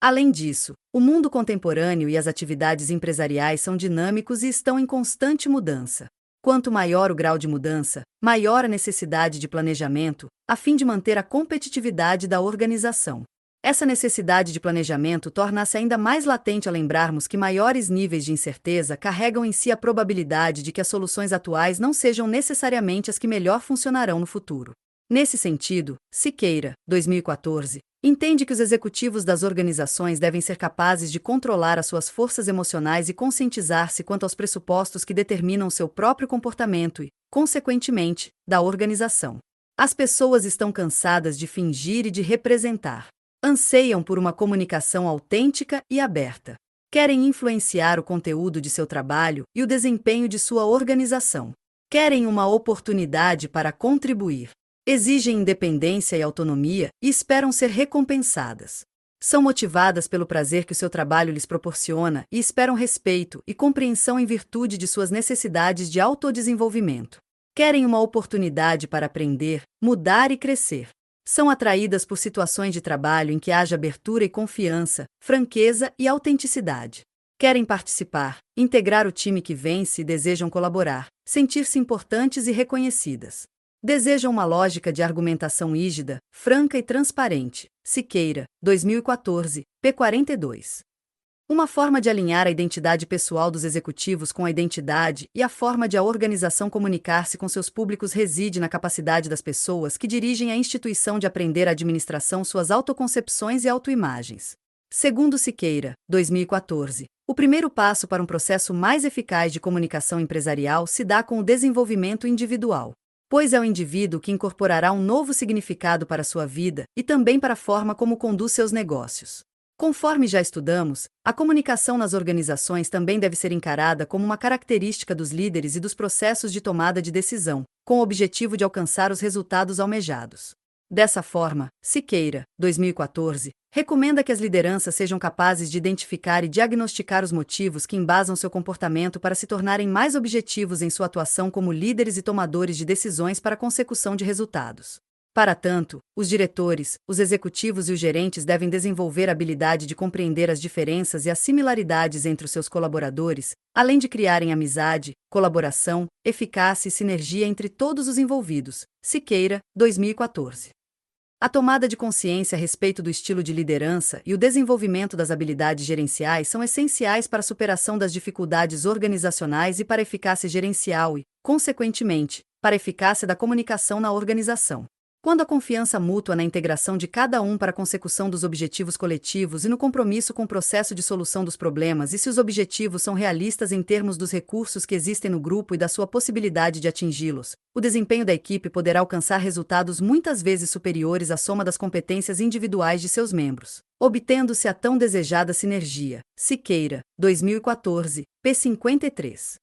Speaker 1: Além disso, o mundo contemporâneo e as atividades empresariais são dinâmicos e estão em constante mudança. Quanto maior o grau de mudança, maior a necessidade de planejamento, a fim de manter a competitividade da organização. Essa necessidade de planejamento torna-se ainda mais latente ao lembrarmos que maiores níveis de incerteza carregam em si a probabilidade de que as soluções atuais não sejam necessariamente as que melhor funcionarão no futuro. Nesse sentido, Siqueira, 2014, entende que os executivos das organizações devem ser capazes de controlar as suas forças emocionais e conscientizar-se quanto aos pressupostos que determinam seu próprio comportamento e, consequentemente, da organização. As pessoas estão cansadas de fingir e de representar. Anseiam por uma comunicação autêntica e aberta. Querem influenciar o conteúdo de seu trabalho e o desempenho de sua organização. Querem uma oportunidade para contribuir. Exigem independência e autonomia e esperam ser recompensadas. São motivadas pelo prazer que o seu trabalho lhes proporciona e esperam respeito e compreensão em virtude de suas necessidades de autodesenvolvimento. Querem uma oportunidade para aprender, mudar e crescer. São atraídas por situações de trabalho em que haja abertura e confiança, franqueza e autenticidade. Querem participar, integrar o time que vence e desejam colaborar, sentir-se importantes e reconhecidas. Desejam uma lógica de argumentação rígida, franca e transparente. Siqueira, 2014, p. 42. Uma forma de alinhar a identidade pessoal dos executivos com a identidade e a forma de a organização comunicar-se com seus públicos reside na capacidade das pessoas que dirigem a instituição de aprender a administração suas autoconcepções e autoimagens. Segundo Siqueira, 2014, o primeiro passo para um processo mais eficaz de comunicação empresarial se dá com o desenvolvimento individual. Pois é o indivíduo que incorporará um novo significado para sua vida e também para a forma como conduz seus negócios. Conforme já estudamos, a comunicação nas organizações também deve ser encarada como uma característica dos líderes e dos processos de tomada de decisão, com o objetivo de alcançar os resultados almejados. Dessa forma, Siqueira, 2014, recomenda que as lideranças sejam capazes de identificar e diagnosticar os motivos que embasam seu comportamento para se tornarem mais objetivos em sua atuação como líderes e tomadores de decisões para a consecução de resultados. Para tanto, os diretores, os executivos e os gerentes devem desenvolver a habilidade de compreender as diferenças e as similaridades entre os seus colaboradores, além de criarem amizade, colaboração, eficácia e sinergia entre todos os envolvidos. Siqueira, 2014. A tomada de consciência a respeito do estilo de liderança e o desenvolvimento das habilidades gerenciais são essenciais para a superação das dificuldades organizacionais e para a eficácia gerencial e, consequentemente, para a eficácia da comunicação na organização. Quando a confiança mútua na integração de cada um para a consecução dos objetivos coletivos e no compromisso com o processo de solução dos problemas e se os objetivos são realistas em termos dos recursos que existem no grupo e da sua possibilidade de atingi-los, o desempenho da equipe poderá alcançar resultados muitas vezes superiores à soma das competências individuais de seus membros, obtendo-se a tão desejada sinergia. Siqueira, 2014, p. 53.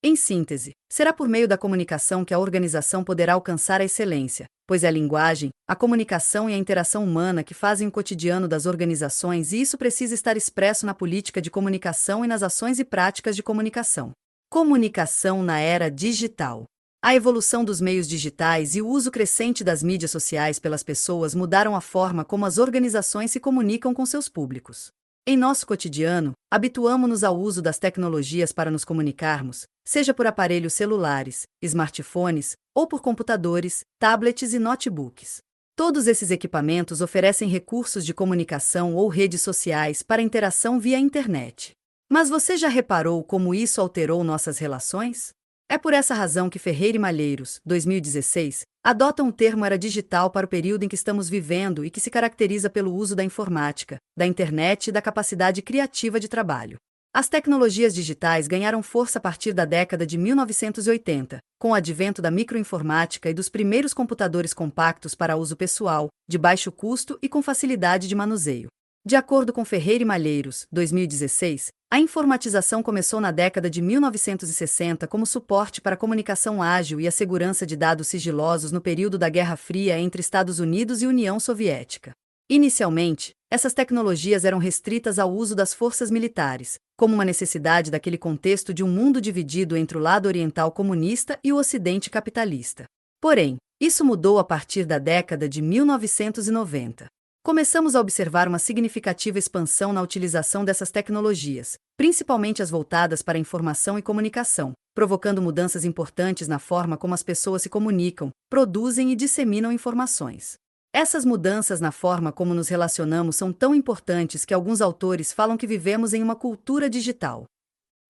Speaker 1: Em síntese, será por meio da comunicação que a organização poderá alcançar a excelência, pois é a linguagem, a comunicação e a interação humana que fazem o cotidiano das organizações e isso precisa estar expresso na política de comunicação e nas ações e práticas de comunicação. Comunicação na era digital. A evolução dos meios digitais e o uso crescente das mídias sociais pelas pessoas mudaram a forma como as organizações se comunicam com seus públicos. Em nosso cotidiano, habituamo-nos ao uso das tecnologias para nos comunicarmos, seja por aparelhos celulares, smartphones, ou por computadores, tablets e notebooks. Todos esses equipamentos oferecem recursos de comunicação ou redes sociais para interação via internet. Mas você já reparou como isso alterou nossas relações? É por essa razão que Ferreira e Malheiros, 2016, adotam o termo era digital para o período em que estamos vivendo e que se caracteriza pelo uso da informática, da internet e da capacidade criativa de trabalho. As tecnologias digitais ganharam força a partir da década de 1980, com o advento da microinformática e dos primeiros computadores compactos para uso pessoal, de baixo custo e com facilidade de manuseio. De acordo com Ferreira e Malheiros, 2016, a informatização começou na década de 1960 como suporte para a comunicação ágil e a segurança de dados sigilosos no período da Guerra Fria entre Estados Unidos e União Soviética. Inicialmente, essas tecnologias eram restritas ao uso das forças militares, como uma necessidade daquele contexto de um mundo dividido entre o lado oriental comunista e o ocidente capitalista. Porém, isso mudou a partir da década de 1990. Começamos a observar uma significativa expansão na utilização dessas tecnologias, principalmente as voltadas para a informação e comunicação, provocando mudanças importantes na forma como as pessoas se comunicam, produzem e disseminam informações. Essas mudanças na forma como nos relacionamos são tão importantes que alguns autores falam que vivemos em uma cultura digital.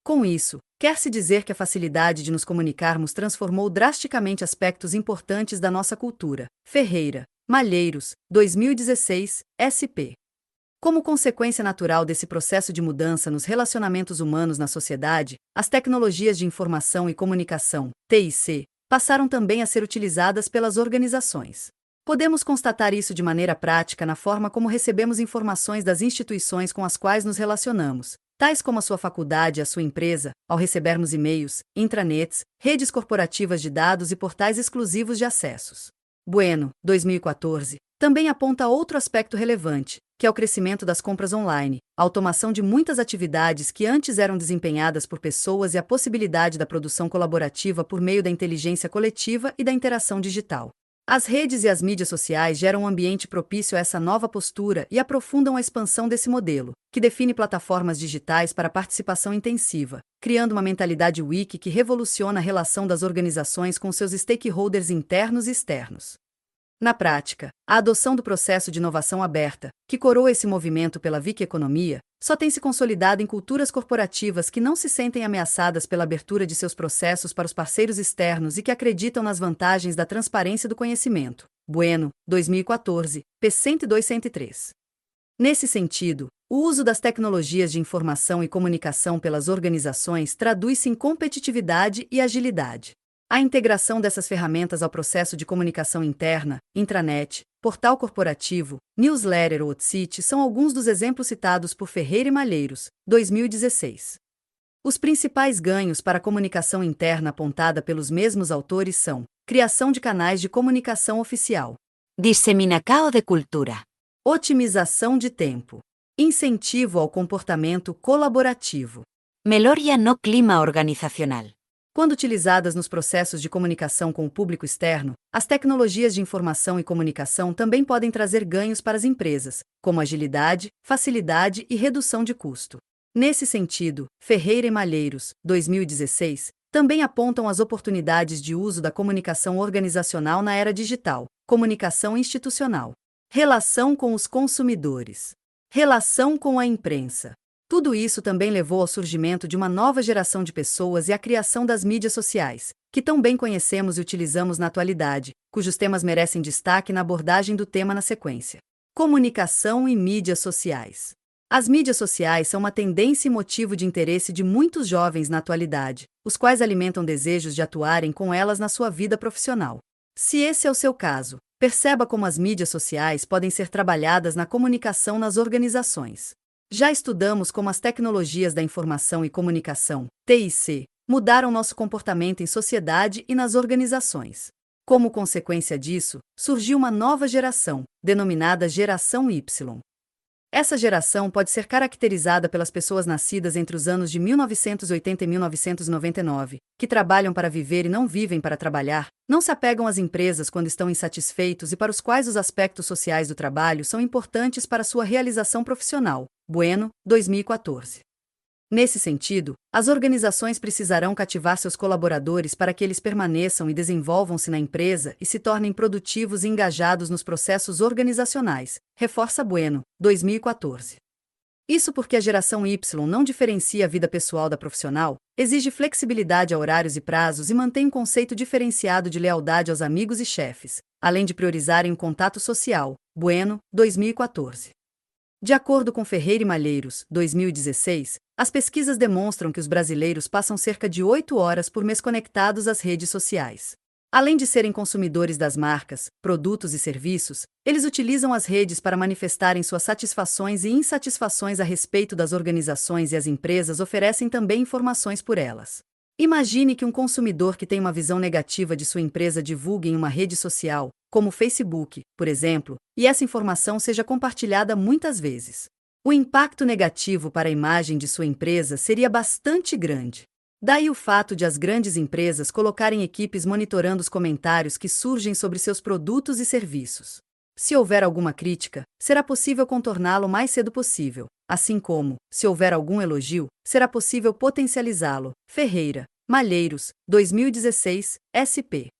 Speaker 1: Com isso, quer-se dizer que a facilidade de nos comunicarmos transformou drasticamente aspectos importantes da nossa cultura. Ferreira, Malheiros, 2016, SP. Como consequência natural desse processo de mudança nos relacionamentos humanos na sociedade, as tecnologias de informação e comunicação, TIC, passaram também a ser utilizadas pelas organizações. Podemos constatar isso de maneira prática na forma como recebemos informações das instituições com as quais nos relacionamos, tais como a sua faculdade e a sua empresa, ao recebermos e-mails, intranets, redes corporativas de dados e portais exclusivos de acessos. Bueno, 2014, também aponta outro aspecto relevante, que é o crescimento das compras online, a automação de muitas atividades que antes eram desempenhadas por pessoas e a possibilidade da produção colaborativa por meio da inteligência coletiva e da interação digital. As redes e as mídias sociais geram um ambiente propício a essa nova postura e aprofundam a expansão desse modelo, que define plataformas digitais para participação intensiva, criando uma mentalidade wiki que revoluciona a relação das organizações com seus stakeholders internos e externos. Na prática, a adoção do processo de inovação aberta, que coroa esse movimento pela Wiki-economia, só tem se consolidado em culturas corporativas que não se sentem ameaçadas pela abertura de seus processos para os parceiros externos e que acreditam nas vantagens da transparência do conhecimento. Bueno, 2014, p. 102-103. Nesse sentido, o uso das tecnologias de informação e comunicação pelas organizações traduz-se em competitividade e agilidade. A integração dessas ferramentas ao processo de comunicação interna, intranet, portal corporativo, newsletter ou WhatsApp são alguns dos exemplos citados por Ferreira e Malheiros, 2016. Os principais ganhos para a comunicação interna apontada pelos mesmos autores são: criação de canais de comunicação oficial,
Speaker 2: Disseminação de cultura.
Speaker 1: Otimização de tempo. Incentivo ao comportamento colaborativo.
Speaker 2: Melhoria no clima organizacional.
Speaker 1: Quando utilizadas nos processos de comunicação com o público externo, as tecnologias de informação e comunicação também podem trazer ganhos para as empresas, como agilidade, facilidade e redução de custo. Nesse sentido, Ferreira e Malheiros, 2016, também apontam as oportunidades de uso da comunicação organizacional na era digital, comunicação institucional, relação com os consumidores, relação com a imprensa. Tudo isso também levou ao surgimento de uma nova geração de pessoas e à criação das mídias sociais, que tão bem conhecemos e utilizamos na atualidade, cujos temas merecem destaque na abordagem do tema na sequência. Comunicação e mídias sociais. As mídias sociais são uma tendência e motivo de interesse de muitos jovens na atualidade, os quais alimentam desejos de atuarem com elas na sua vida profissional. Se esse é o seu caso, perceba como as mídias sociais podem ser trabalhadas na comunicação nas organizações. Já estudamos como as tecnologias da informação e comunicação, TIC, mudaram nosso comportamento em sociedade e nas organizações. Como consequência disso, surgiu uma nova geração, denominada Geração Y. Essa geração pode ser caracterizada pelas pessoas nascidas entre os anos de 1980 e 1999, que trabalham para viver e não vivem para trabalhar, não se apegam às empresas quando estão insatisfeitos e para os quais os aspectos sociais do trabalho são importantes para sua realização profissional. Bueno, 2014. Nesse sentido, as organizações precisarão cativar seus colaboradores para que eles permaneçam e desenvolvam-se na empresa e se tornem produtivos e engajados nos processos organizacionais, reforça Bueno, 2014. Isso porque a geração Y não diferencia a vida pessoal da profissional, exige flexibilidade a horários e prazos e mantém um conceito diferenciado de lealdade aos amigos e chefes, além de priorizarem o contato social. Bueno, 2014. De acordo com Ferreira e Malheiros, 2016, as pesquisas demonstram que os brasileiros passam cerca de 8 horas por mês conectados às redes sociais. Além de serem consumidores das marcas, produtos e serviços, eles utilizam as redes para manifestarem suas satisfações e insatisfações a respeito das organizações e as empresas oferecem também informações por elas. Imagine que um consumidor que tem uma visão negativa de sua empresa divulgue em uma rede social, como o Facebook, por exemplo, e essa informação seja compartilhada muitas vezes. O impacto negativo para a imagem de sua empresa seria bastante grande. Daí o fato de as grandes empresas colocarem equipes monitorando os comentários que surgem sobre seus produtos e serviços. Se houver alguma crítica, será possível contorná-lo o mais cedo possível, assim como, se houver algum elogio, será possível potencializá-lo. Ferreira, Malheiros, 2016, SP.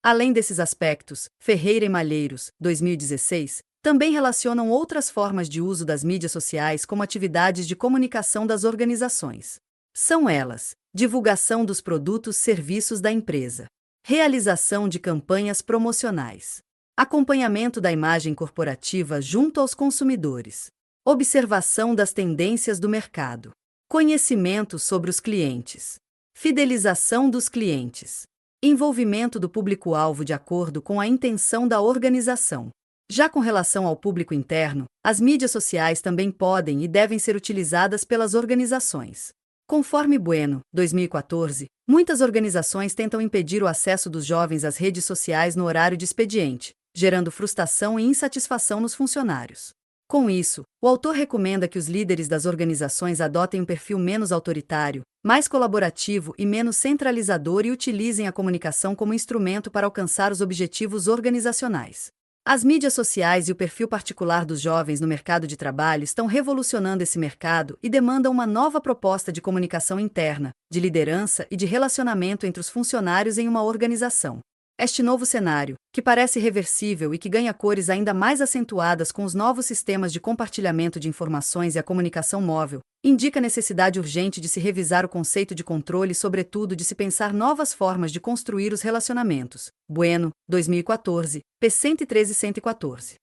Speaker 1: Além desses aspectos, Ferreira e Malheiros, 2016, também relacionam outras formas de uso das mídias sociais como atividades de comunicação das organizações. São elas: divulgação dos produtos e serviços da empresa, realização de campanhas promocionais, acompanhamento da imagem corporativa junto aos consumidores, observação das tendências do mercado, conhecimento sobre os clientes, fidelização dos clientes, envolvimento do público-alvo de acordo com a intenção da organização. Já com relação ao público interno, as mídias sociais também podem e devem ser utilizadas pelas organizações. Conforme Bueno, 2014, muitas organizações tentam impedir o acesso dos jovens às redes sociais no horário de expediente, gerando frustração e insatisfação nos funcionários. Com isso, o autor recomenda que os líderes das organizações adotem um perfil menos autoritário, mais colaborativo e menos centralizador e utilizem a comunicação como instrumento para alcançar os objetivos organizacionais. As mídias sociais e o perfil particular dos jovens no mercado de trabalho estão revolucionando esse mercado e demandam uma nova proposta de comunicação interna, de liderança e de relacionamento entre os funcionários em uma organização. Este novo cenário, que parece reversível e que ganha cores ainda mais acentuadas com os novos sistemas de compartilhamento de informações e a comunicação móvel, indica a necessidade urgente de se revisar o conceito de controle e, sobretudo, de se pensar novas formas de construir os relacionamentos. Bueno, 2014, p. 113 e 114.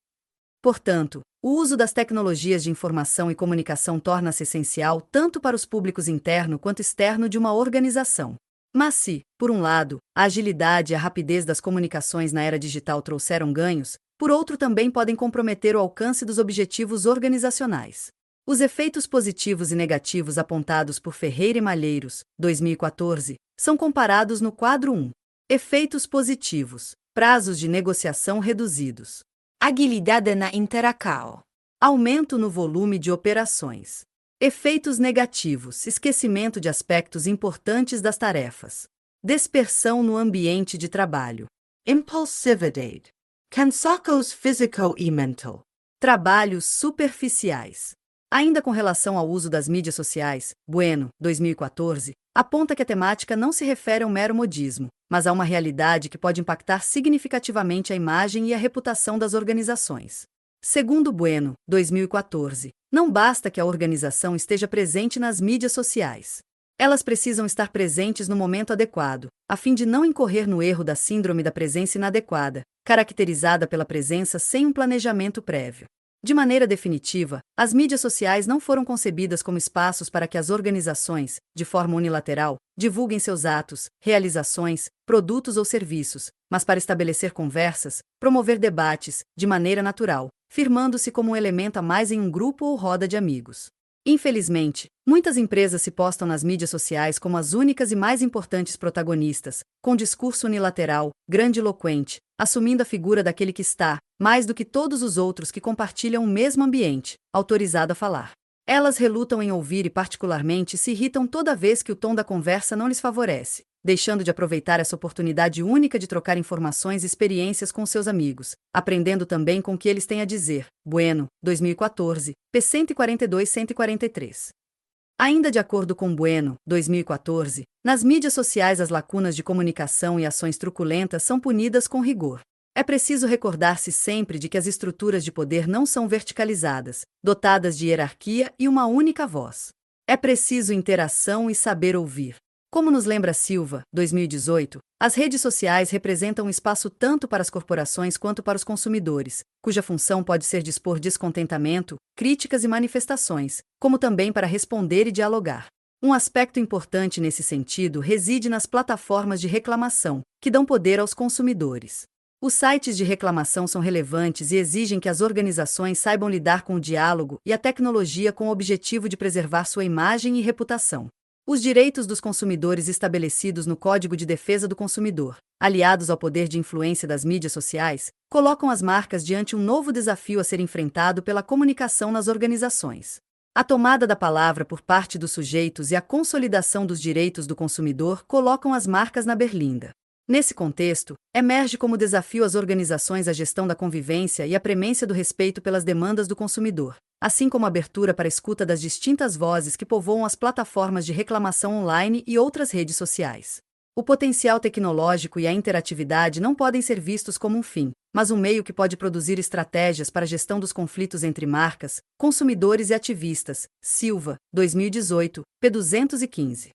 Speaker 1: Portanto, o uso das tecnologias de informação e comunicação torna-se essencial tanto para os públicos interno quanto externo de uma organização. Mas se, por um lado, a agilidade e a rapidez das comunicações na era digital trouxeram ganhos, por outro também podem comprometer o alcance dos objetivos organizacionais. Os efeitos positivos e negativos apontados por Ferreira e Malheiros, 2014, são comparados no quadro 1. Efeitos positivos: prazos de negociação reduzidos,
Speaker 2: Agilidade na Interacao.
Speaker 1: Aumento no volume de operações. Efeitos negativos: esquecimento de aspectos importantes das tarefas. Dispersão no ambiente de trabalho. Impulsividade. Cansaços físico e mental. Trabalhos superficiais. Ainda com relação ao uso das mídias sociais, Bueno, 2014, aponta que a temática não se refere a um mero modismo, mas a uma realidade que pode impactar significativamente a imagem e a reputação das organizações. Segundo Bueno, 2014, não basta que a organização esteja presente nas mídias sociais. Elas precisam estar presentes no momento adequado, a fim de não incorrer no erro da síndrome da presença inadequada, caracterizada pela presença sem um planejamento prévio. De maneira definitiva, as mídias sociais não foram concebidas como espaços para que as organizações, de forma unilateral, divulguem seus atos, realizações, produtos ou serviços, mas para estabelecer conversas, promover debates, de maneira natural, firmando-se como um elemento a mais em um grupo ou roda de amigos. Infelizmente, muitas empresas se postam nas mídias sociais como as únicas e mais importantes protagonistas, com discurso unilateral, grandiloquente, assumindo a figura daquele que está, mais do que todos os outros que compartilham o mesmo ambiente, autorizado a falar. Elas relutam em ouvir e particularmente se irritam toda vez que o tom da conversa não lhes favorece, deixando de aproveitar essa oportunidade única de trocar informações e experiências com seus amigos, aprendendo também com o que eles têm a dizer. Bueno, 2014, p. 142-143. Ainda de acordo com Bueno, 2014, nas mídias sociais as lacunas de comunicação e ações truculentas são punidas com rigor. É preciso recordar-se sempre de que as estruturas de poder não são verticalizadas, dotadas de hierarquia e uma única voz. É preciso interação e saber ouvir. Como nos lembra Silva, 2018, as redes sociais representam um espaço tanto para as corporações quanto para os consumidores, cuja função pode ser dispor descontentamento, críticas e manifestações, como também para responder e dialogar. Um aspecto importante nesse sentido reside nas plataformas de reclamação, que dão poder aos consumidores. Os sites de reclamação são relevantes e exigem que as organizações saibam lidar com o diálogo e a tecnologia com o objetivo de preservar sua imagem e reputação. Os direitos dos consumidores estabelecidos no Código de Defesa do Consumidor, aliados ao poder de influência das mídias sociais, colocam as marcas diante um novo desafio a ser enfrentado pela comunicação nas organizações. A tomada da palavra por parte dos sujeitos e a consolidação dos direitos do consumidor colocam as marcas na berlinda. Nesse contexto, emerge como desafio às organizações a gestão da convivência e a premência do respeito pelas demandas do consumidor, assim como a abertura para a escuta das distintas vozes que povoam as plataformas de reclamação online e outras redes sociais. O potencial tecnológico e a interatividade não podem ser vistos como um fim, mas um meio que pode produzir estratégias para a gestão dos conflitos entre marcas, consumidores e ativistas. Silva, 2018, p. 215.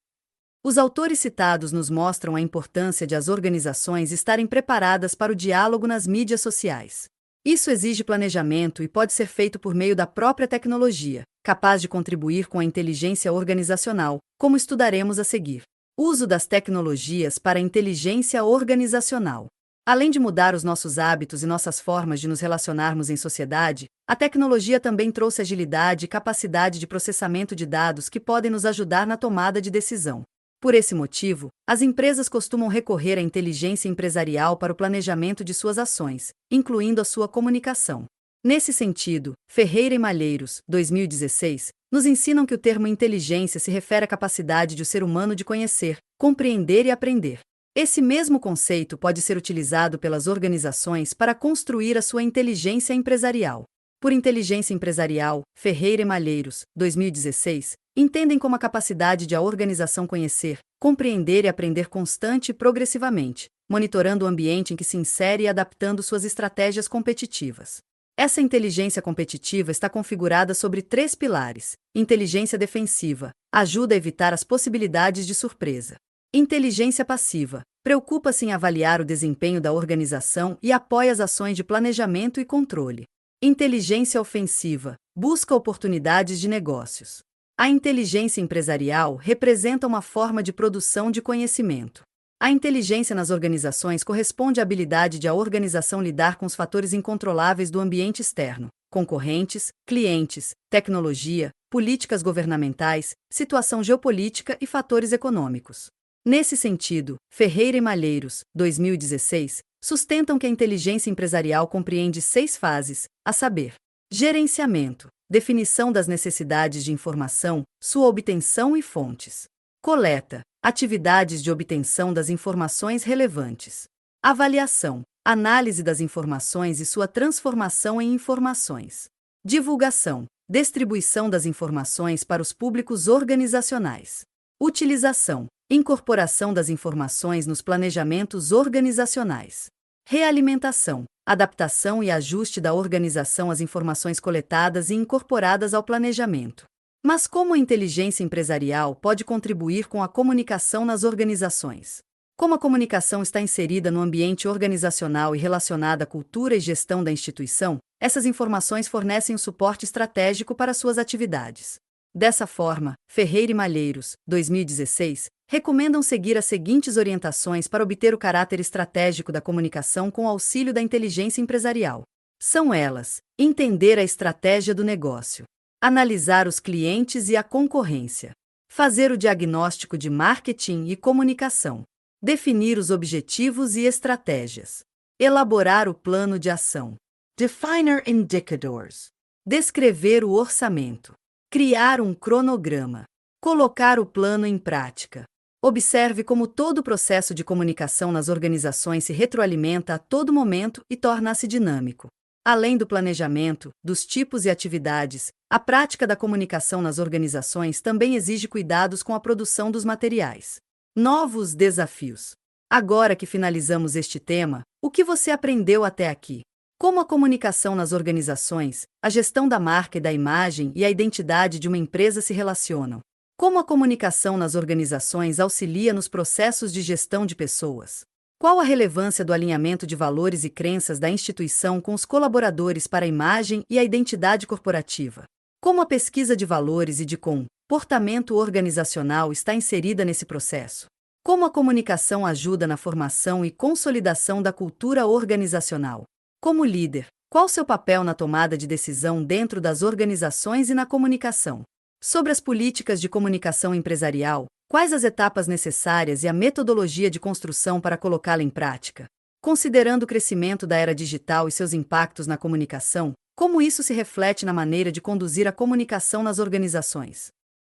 Speaker 1: Os autores citados nos mostram a importância de as organizações estarem preparadas para o diálogo nas mídias sociais. Isso exige planejamento e pode ser feito por meio da própria tecnologia, capaz de contribuir com a inteligência organizacional, como estudaremos a seguir. Uso das tecnologias para a inteligência organizacional. Além de mudar os nossos hábitos e nossas formas de nos relacionarmos em sociedade, a tecnologia também trouxe agilidade e capacidade de processamento de dados que podem nos ajudar na tomada de decisão. Por esse motivo, as empresas costumam recorrer à inteligência empresarial para o planejamento de suas ações, incluindo a sua comunicação. Nesse sentido, Ferreira e Malheiros, 2016, nos ensinam que o termo inteligência se refere à capacidade de o ser humano de conhecer, compreender e aprender. Esse mesmo conceito pode ser utilizado pelas organizações para construir a sua inteligência empresarial. Por inteligência empresarial, Ferreira e Malheiros, 2016, entendem como a capacidade de a organização conhecer, compreender e aprender constante e progressivamente, monitorando o ambiente em que se insere e adaptando suas estratégias competitivas. Essa inteligência competitiva está configurada sobre 3 pilares. Inteligência defensiva, ajuda a evitar as possibilidades de surpresa. Inteligência passiva, preocupa-se em avaliar o desempenho da organização e apoia as ações de planejamento e controle. Inteligência ofensiva, busca oportunidades de negócios. A inteligência empresarial representa uma forma de produção de conhecimento. A inteligência nas organizações corresponde à habilidade de a organização lidar com os fatores incontroláveis do ambiente externo, concorrentes, clientes, tecnologia, políticas governamentais, situação geopolítica e fatores econômicos. Nesse sentido, Ferreira e Malheiros, 2016, sustentam que a inteligência empresarial compreende 6 fases, a saber: gerenciamento, definição das necessidades de informação, sua obtenção e fontes; coleta, atividades de obtenção das informações relevantes; avaliação, análise das informações e sua transformação em informações; divulgação, distribuição das informações para os públicos organizacionais; utilização, incorporação das informações nos planejamentos organizacionais; realimentação, adaptação e ajuste da organização às informações coletadas e incorporadas ao planejamento. Mas como a inteligência empresarial pode contribuir com a comunicação nas organizações? Como a comunicação está inserida no ambiente organizacional e relacionada à cultura e gestão da instituição, essas informações fornecem o suporte estratégico para suas atividades. Dessa forma, Ferreira e Malheiros, 2016, recomendam seguir as seguintes orientações para obter o caráter estratégico da comunicação com o auxílio da inteligência empresarial. São elas: entender a estratégia do negócio, analisar os clientes e a concorrência, fazer o diagnóstico de marketing e comunicação, definir os objetivos e estratégias, elaborar o plano de ação, define indicators, descrever o orçamento, criar um cronograma, colocar o plano em prática. Observe como todo o processo de comunicação nas organizações se retroalimenta a todo momento e torna-se dinâmico. Além do planejamento, dos tipos e atividades, a prática da comunicação nas organizações também exige cuidados com a produção dos materiais. Novos desafios. Agora que finalizamos este tema, o que você aprendeu até aqui? Como a comunicação nas organizações, a gestão da marca e da imagem e a identidade de uma empresa se relacionam? Como a comunicação nas organizações auxilia nos processos de gestão de pessoas? Qual a relevância do alinhamento de valores e crenças da instituição com os colaboradores para a imagem e a identidade corporativa? Como a pesquisa de valores e de comportamento organizacional está inserida nesse processo? Como a comunicação ajuda na formação e consolidação da cultura organizacional? Como líder, qual seu papel na tomada de decisão dentro das organizações e na comunicação? Sobre as políticas de comunicação empresarial, quais as etapas necessárias e a metodologia de construção para colocá-la em prática? Considerando o crescimento da era digital e seus impactos na comunicação, como isso se reflete na maneira de conduzir a comunicação nas organizações?